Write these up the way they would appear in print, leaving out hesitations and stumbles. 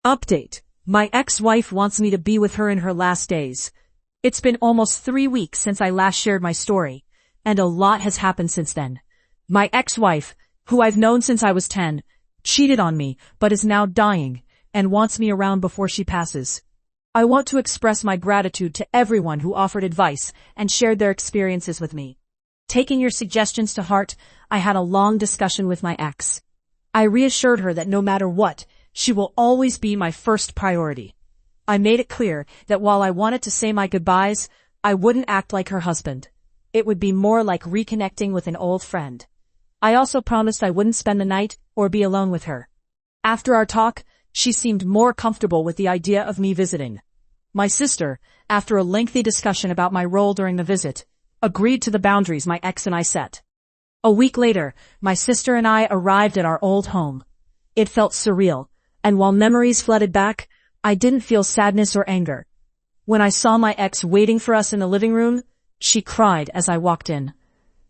Update. My ex-wife wants me to be with her in her last days. It's been almost 3 weeks since I last shared my story, and a lot has happened since then. My ex-wife, who I've known since I was 10, cheated on me, but is now dying, and wants me around before she passes. I want to express my gratitude to everyone who offered advice and shared their experiences with me. Taking your suggestions to heart, I had a long discussion with my ex. I reassured her that no matter what, she will always be my first priority. I made it clear that while I wanted to say my goodbyes, I wouldn't act like her husband. It would be more like reconnecting with an old friend. I also promised I wouldn't spend the night or be alone with her. After our talk, she seemed more comfortable with the idea of me visiting. My sister, after a lengthy discussion about my role during the visit, agreed to the boundaries my ex and I set. A week later, my sister and I arrived at our old home. It felt surreal, and while memories flooded back, I didn't feel sadness or anger. When I saw my ex waiting for us in the living room, she cried as I walked in.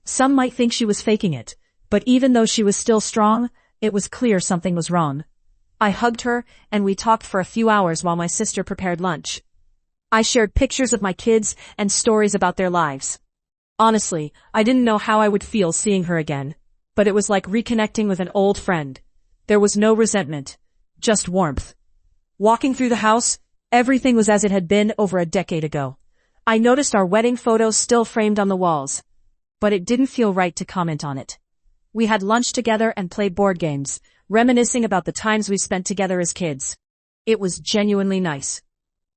Some might think she was faking it, but even though she was still strong, it was clear something was wrong. I hugged her, and we talked for a few hours while my sister prepared lunch. I shared pictures of my kids and stories about their lives. Honestly, I didn't know how I would feel seeing her again, but it was like reconnecting with an old friend. There was no resentment, just warmth. Walking through the house, everything was as it had been over a decade ago. I noticed our wedding photos still framed on the walls, but it didn't feel right to comment on it. We had lunch together and played board games, reminiscing about the times we spent together as kids. It was genuinely nice.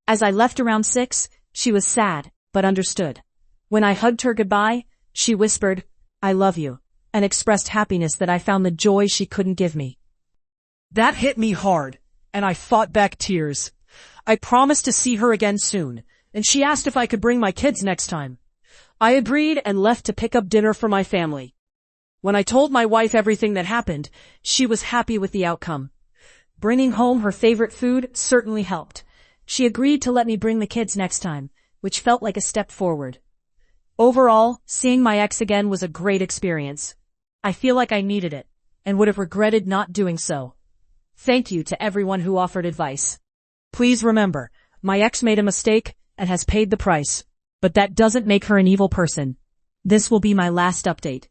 As I left around 6, she was sad, but understood. When I hugged her goodbye, she whispered, "I love you," and expressed happiness that I found the joy she couldn't give me. That hit me hard, and I fought back tears. I promised to see her again soon, and she asked if I could bring my kids next time. I agreed and left to pick up dinner for my family. When I told my wife everything that happened, she was happy with the outcome. Bringing home her favorite food certainly helped. She agreed to let me bring the kids next time, which felt like a step forward. Overall, seeing my ex again was a great experience. I feel like I needed it, and would have regretted not doing so. Thank you to everyone who offered advice. Please remember, my ex made a mistake and has paid the price, but that doesn't make her an evil person. This will be my last update.